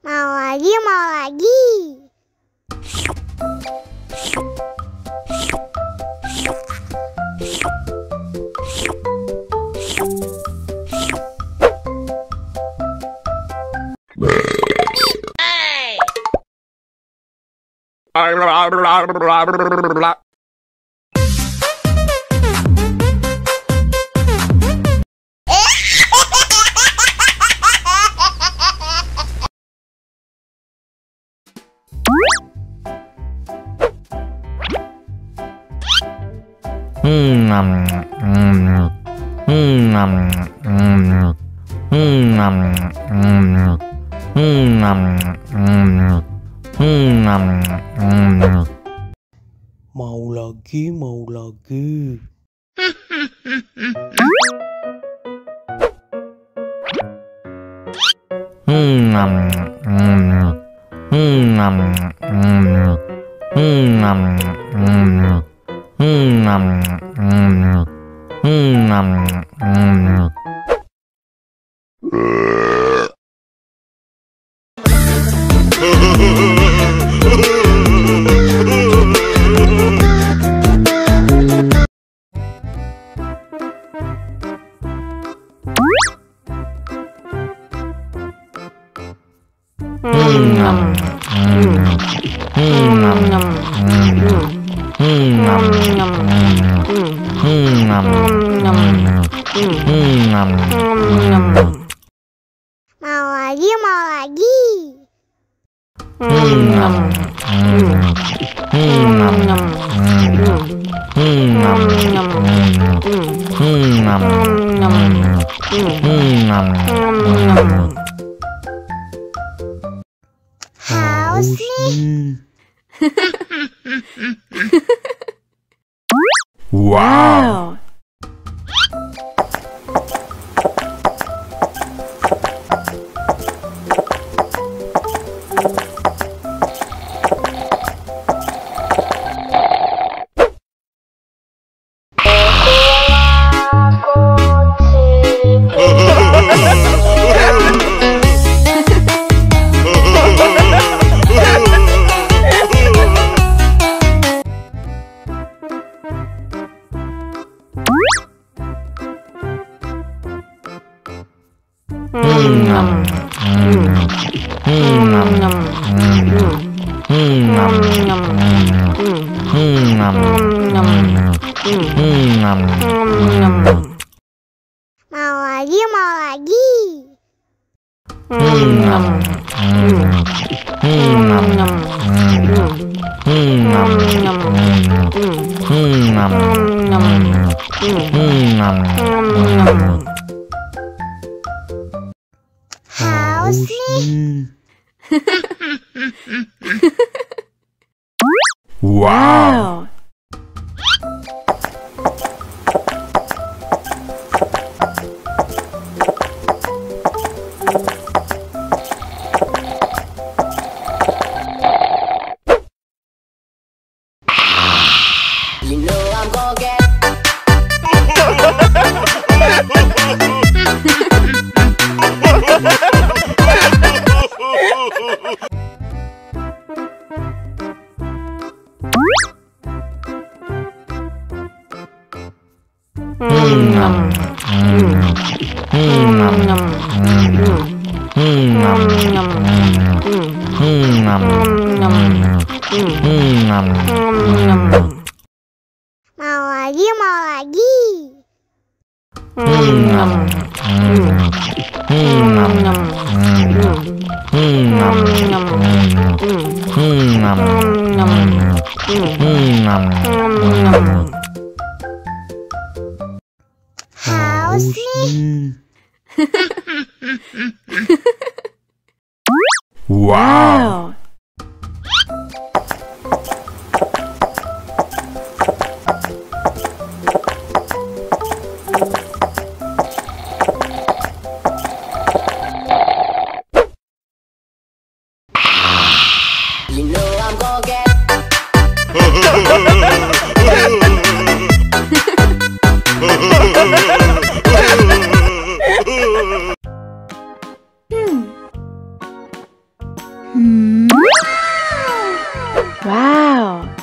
Mau lagi, mau lagi. Mau lagi, mau lagi. Mau lagi, mau lagi. Haus nih. Wow. Mau lagi, mau lagi. Haus nih. Wow. You know I'm gonna get Mau lagi, mau lagi. Haus nih. Wow. You know I'm gonna get. Wow.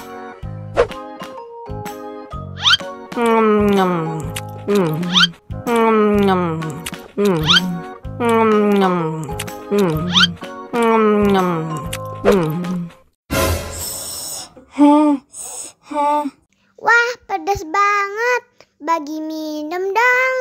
Wah, pedas banget. Bagi minum dong.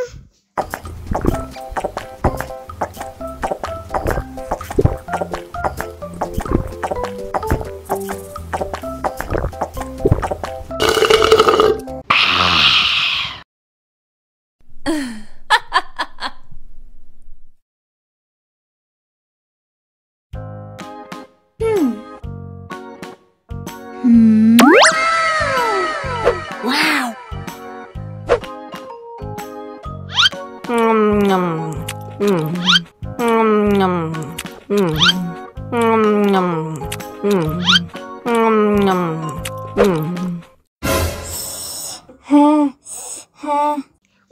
Wow.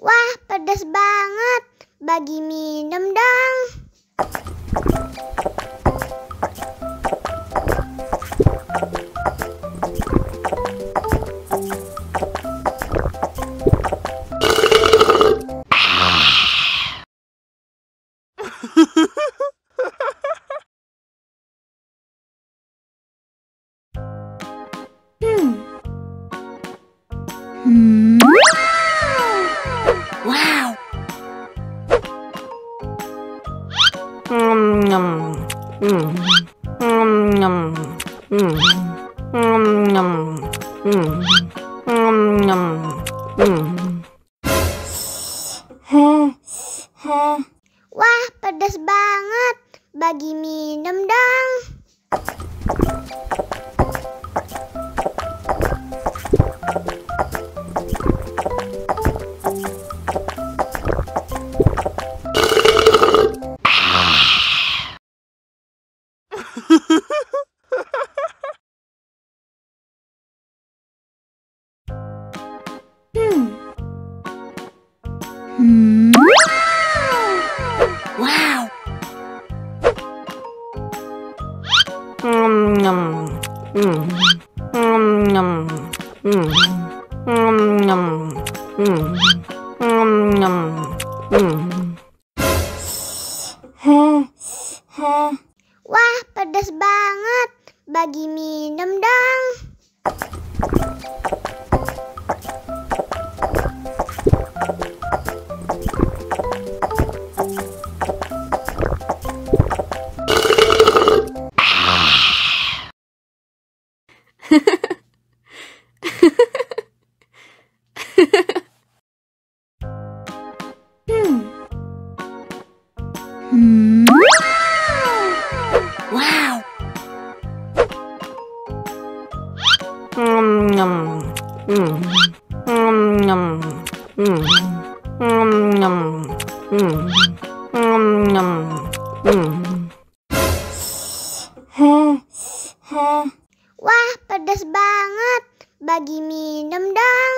Wah, pedas banget. Bagi minum dong. Wow. Wah, pedas banget. Bagi minum dong. Wow. Wah, pedas banget. Bagi minum dong. Wow. Wah, pedas banget. Bagi minum dong.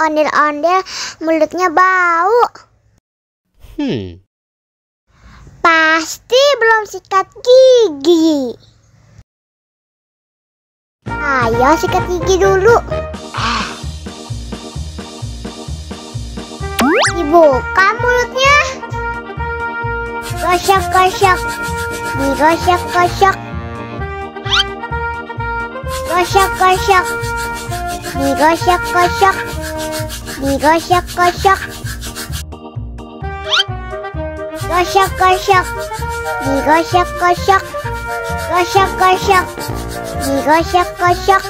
Ondel-ondel mulutnya bau. Pasti belum sikat gigi. Ayo sikat gigi dulu. Dibuka mulutnya. Gosok-gosok. Digosok-gosok. Gosok-gosok. Digosok-gosok. Digosok-gosok. Gosok-gosok. Digosok-gosok. Gosok-gosok. Digosok-gosok.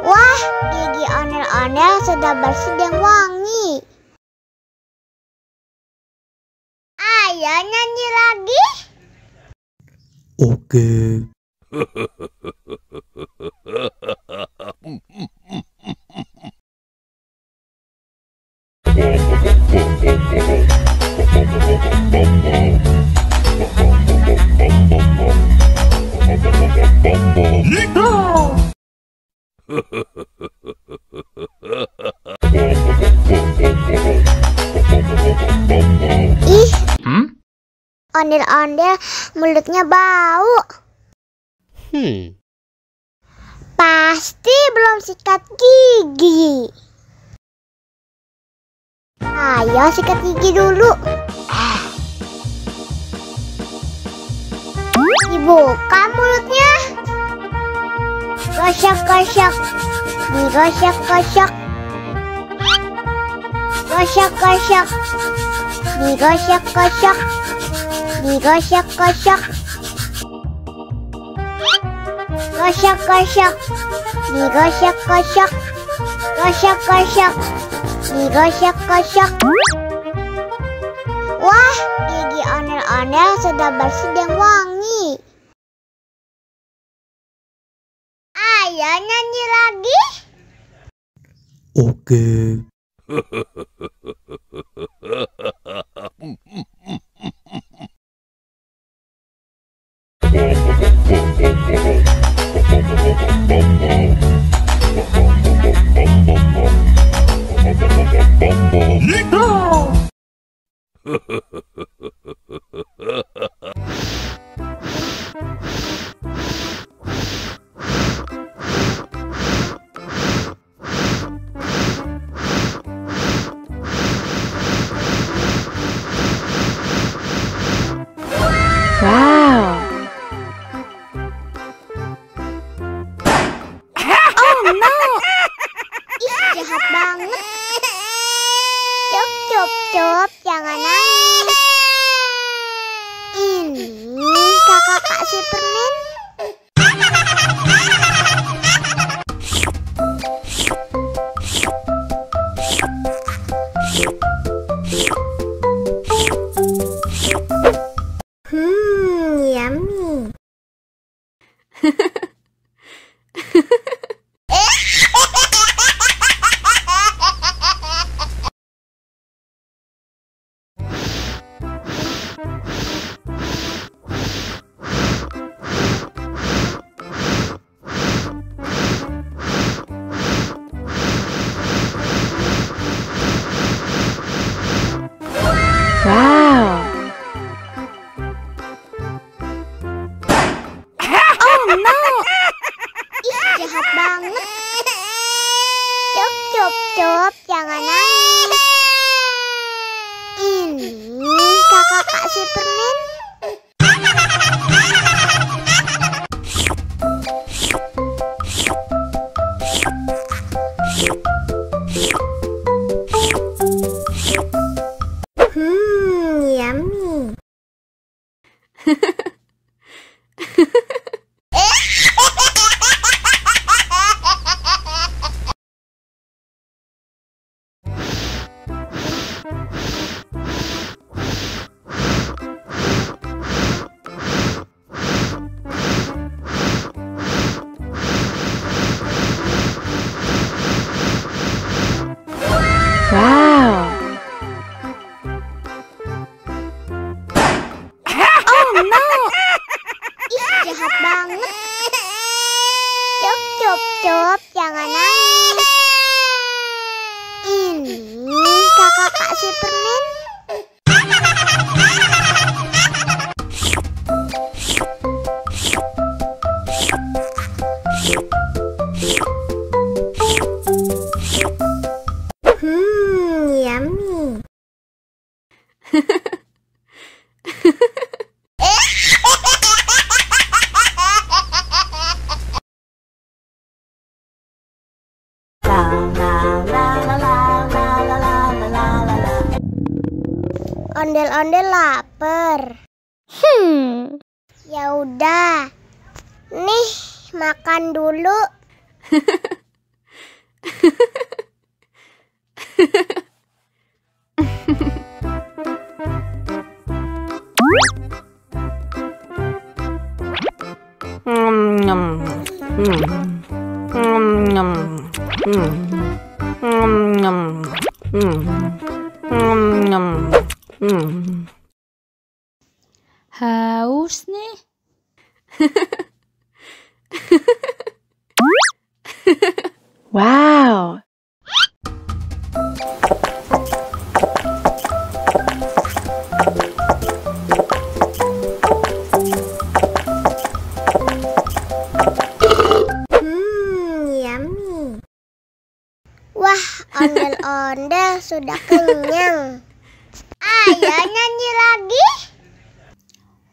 Wah, gigi ondel-ondel sudah bersih dan wangi. Ayo nyanyi lagi. Oke. Ih, ondel-ondel mulutnya bau. Pasti belum sikat gigi. Ayo sikat gigi dulu. Dibuka mulutnya. Gosok-gosok. Digosok-gosok. Gosok-gosok. Digosok-gosok. Digosok-gosok. Gosok-gosok. Digosok-gosok. Gosok-gosok. Digosok-gosok. Wah, gigi ondel-ondel sudah bersih dan wangi. Ayo nyanyi lagi. Oke. Wow. Oh no. Ih, jahat banget. Cup, cup, cup, jangan nangis. Ini kakak Kak Superman. Yummy. Wow. Oh no. Ih, jahat banget. Cup, cup, cup, jangan nangis. Ini kakak Kak Superman. Yummy. Kakak Kak Superman. Yummy. Ondel-ondel lapar. Ya udah. Nih, makan dulu. Haus nih. Wow. Yummy. Wah, ondel-ondel sudah kenyang. Ayo nyanyi lagi.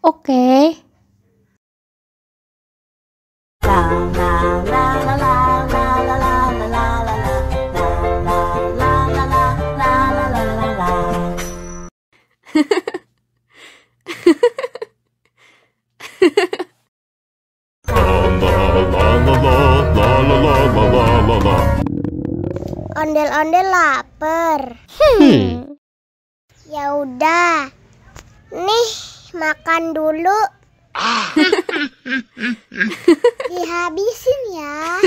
Oke. Ondel-ondel lapar. Ya udah. Nih, makan dulu. Dihabisin ya.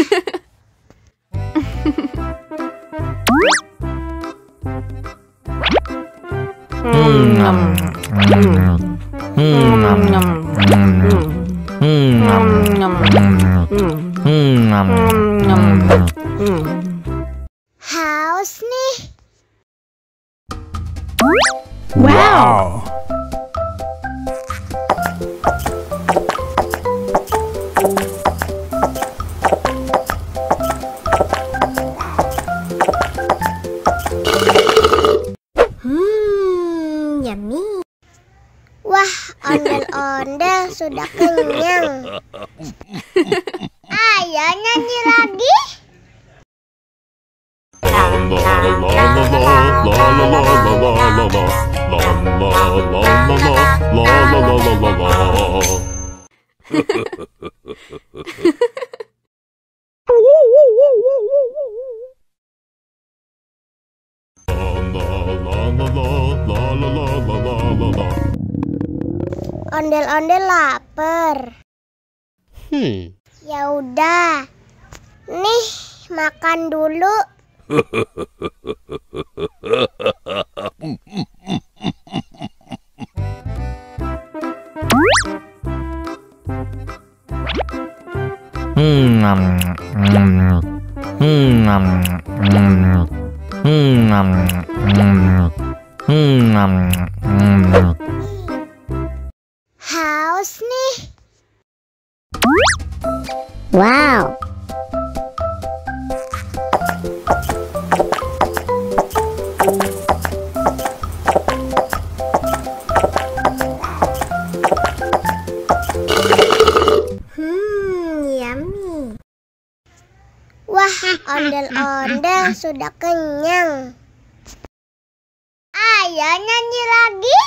Haus nih. Wow. Yummy. Wah, ondel-ondel sudah kenyang. Ayo nyanyi lagi. Ondel-ondel lapar. Ya udah. Nih, makan dulu. Haus nih. Wow. Yummy. Wah, ondel-ondel sudah kenyang. Ayo nyanyi lagi.